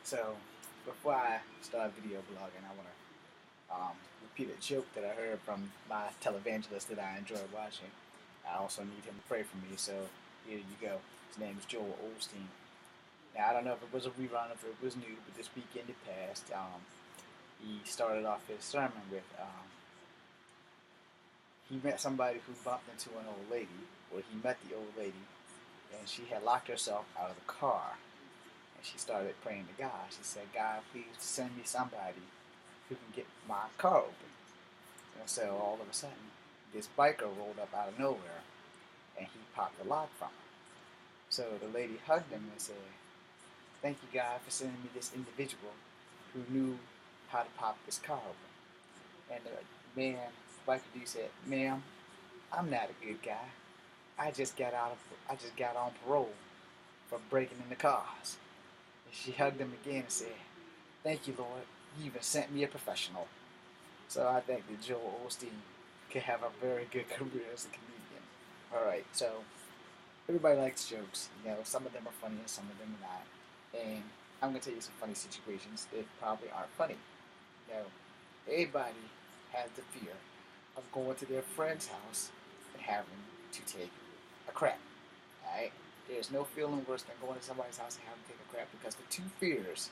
So, before I start video blogging, I want to repeat a joke that I heard from my televangelist that I enjoy watching. I also need him to pray for me, so here you go. His name is Joel Osteen. Now, I don't know if it was a rerun, if it was new, but this weekend it passed. He started off his sermon with he met somebody who bumped into an old lady, or he met the old lady, and she had locked herself out of the car. And she started praying to God. She said, God, please send me somebody who can get my car open. And so all of a sudden, this biker rolled up out of nowhere, and he popped the lock from her. So the lady hugged him and said, thank you, God, for sending me this individual who knew how to pop this car open. And the man, biker dude said, ma'am, I'm not a good guy. I just got on parole for breaking into cars. And she hugged him again and said, thank you, Lord. You even sent me a professional. So I think that Joel Osteen could have a very good career as a comedian. Alright, so everybody likes jokes. You know, some of them are funny and some of them are not. And I'm going to tell you some funny situations that probably aren't funny. You know, everybody has the fear of going to their friend's house and having to take a crap. Alright? There's no feeling worse than going to somebody's house and having to take a crap, because the two fears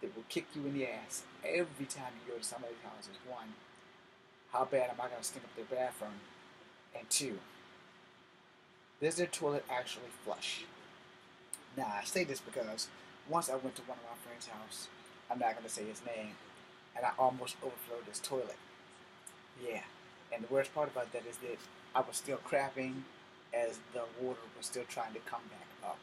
that will kick you in the ass every time you go to somebody's house is, one, how bad am I going to stink up their bathroom? And two, does their toilet actually flush? Now, I say this because once I went to one of my friend's house, I'm not going to say his name, and I almost overflowed his toilet. Yeah, and the worst part about that is that I was still crapping as the water was still trying to come back up.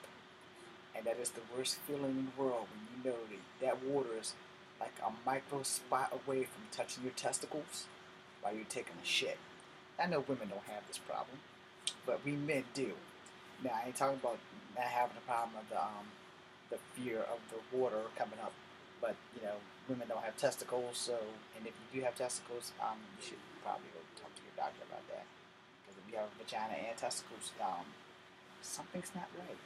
And that is the worst feeling in the world, when you know that water is like a micro spot away from touching your testicles while you're taking a shit. I know women don't have this problem, but we men do. Now, I ain't talking about not having a problem of the fear of the water coming up, but you know, women don't have testicles. So, and if you do have testicles, you should probably go talk to your doctor about that, because if you have a vagina and testicles, something's not right.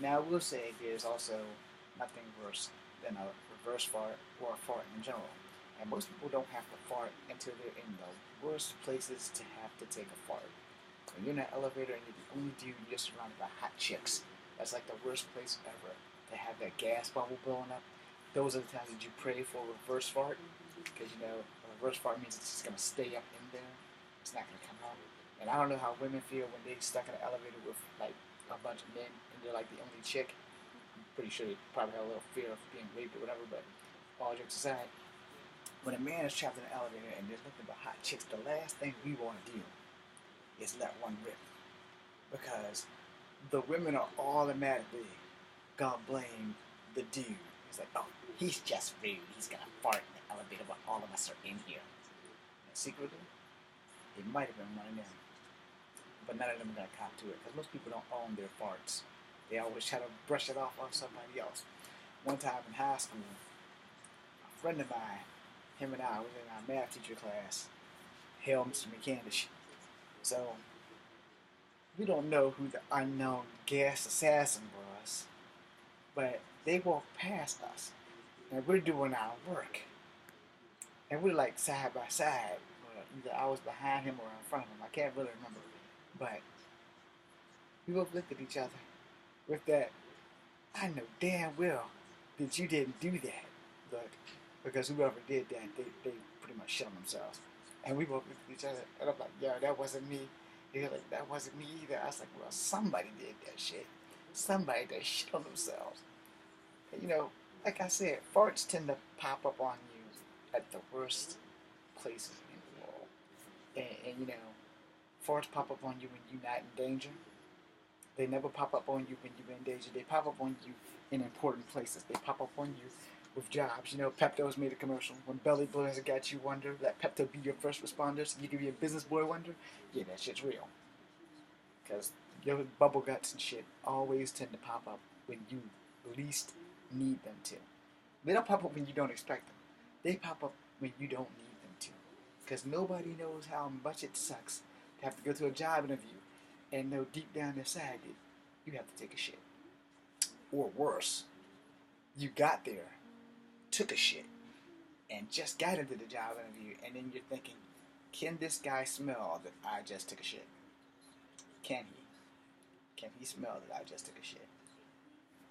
Now, I will say there's also nothing worse than a reverse fart or a fart in general. And most people don't have to fart until they're in the worst places to have to take a fart. When you're in an elevator and you're the only dude, you're surrounded by hot chicks. That's like the worst place ever to have that gas bubble blowing up. Those are the times that you pray for a reverse fart, because you know a reverse fart means it's just gonna stay up in there. It's not gonna come out. And I don't know how women feel when they're stuck in an elevator with like a bunch of men and they're like the only chick. I'm pretty sure they probably have a little fear of being raped or whatever. But all jokes aside, when a man is trapped in an elevator and there's nothing but hot chicks, the last thing we want to do is let one rip, because the women are automatically gonna blame the dude. It's like, oh, he's just rude. He's gonna fart in the elevator while all of us are in here. And secretly, it might have been one of them, but none of them are gonna cop to it, because most people don't own their farts. They always try to brush it off on somebody else. One time in high school, a friend of mine, him and I was in our math teacher class. Hell, Mr. McCandish. So we don't know who the unknown gas assassin was, but they walked past us, and we're doing our work, and we're like side by side. Either I was behind him or in front of him. I can't really remember, but we both looked at each other with that, I know damn well that you didn't do that look, because whoever did that, they pretty much shit on themselves. And we both looked at each other, and I'm like, yo, that wasn't me. They're like, that wasn't me either. I was like, well, somebody did that shit. Somebody that shit on themselves. And, you know, like I said, farts tend to pop up on you at the worst places in the world. And you know, farts pop up on you when you're not in danger. They never pop up on you when you're in danger. They pop up on you in important places. They pop up on you with jobs. You know, Pepto's made a commercial. When belly blows got you wonder, let Pepto be your first responder so you can be a business boy wonder. Yeah, that shit's real. Because your bubble guts and shit always tend to pop up when you least need them to. They don't pop up when you don't expect them. They pop up when you don't need them to. Because nobody knows how much it sucks to have to go to a job interview and know deep down inside that you have to take a shit. Or worse, you got there took a shit and just got into the job interview, and then you're thinking, can this guy smell that I just took a shit? Can he? Can he smell that I just took a shit?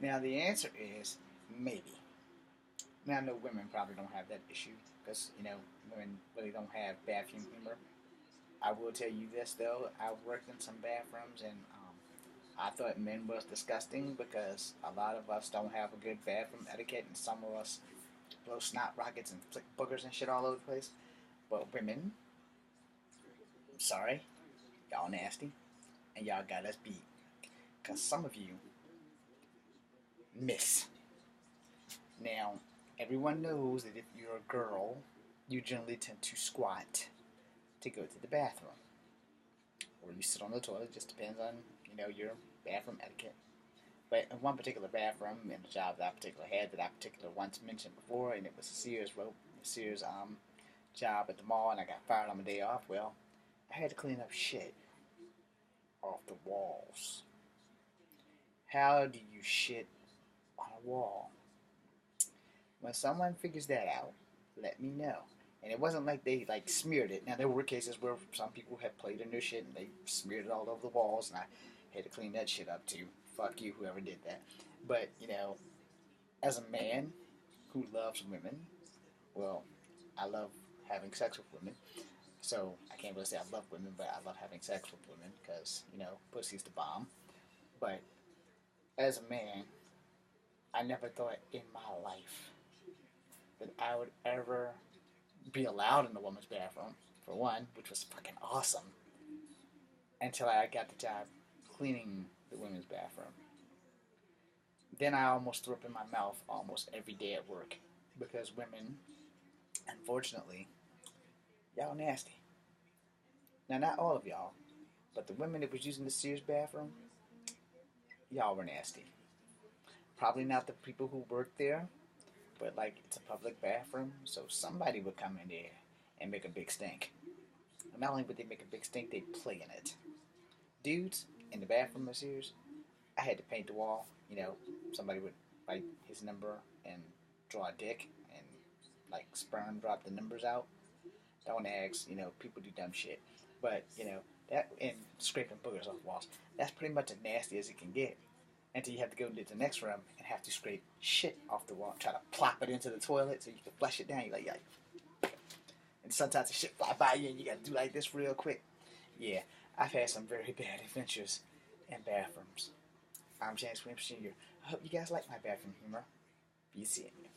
Now the answer is maybe. Now I know women probably don't have that issue because women really don't have bathroom humor. I will tell you this though, I worked in some bathrooms and I thought men was disgusting because a lot of us don't have a good bathroom etiquette and some of us blow snot rockets and flick boogers and shit all over the place. But women, I'm sorry, y'all nasty and y'all got us beat. Because some of you miss. Now, everyone knows that if you're a girl, you generally tend to squat to go to the bathroom. Or you sit on the toilet, just depends on, your bathroom etiquette. But in one particular bathroom, in the job that I particularly had, that I particularly once mentioned before, and it was a Sears job at the mall, and I got fired on my day off, well, I had to clean up shit off the walls. How do you shit on a wall? When someone figures that out, let me know. And it wasn't like they smeared it. Now there were cases where some people had played in their shit and they smeared it all over the walls, and I had to clean that shit up too. Fuck you, whoever did that. But as a man who loves women, well, I love having sex with women. So I can't really say I love women, but I love having sex with women because pussy's the bomb. But as a man, I never thought in my life that I would ever be allowed in the woman's bathroom, for one, which was fucking awesome, until I got the job cleaning the women's bathroom. Then I almost threw up in my mouth almost every day at work because women, unfortunately, y'all nasty. Now, not all of y'all, but the women that was using the Sears bathroom, y'all were nasty. Probably not the people who worked there, but it's a public bathroom, so somebody would come in there and make a big stink. And not only would they make a big stink, they'd play in it. Dudes in the bathroom of Sears, I had to paint the wall. Somebody would write his number and draw a dick and sperm drop the numbers out. Don't ask, people do dumb shit. But, that and scraping boogers off walls, that's pretty much as nasty as it can get. Until you have to go into the next room and have to scrape shit off the wall, try to plop it into the toilet so you can flush it down. You're like, and sometimes the shit fly by you and you gotta do like this real quick. Yeah, I've had some very bad adventures in bathrooms. I'm James Williams Jr. I hope you guys like my bathroom humor. Be seeing you.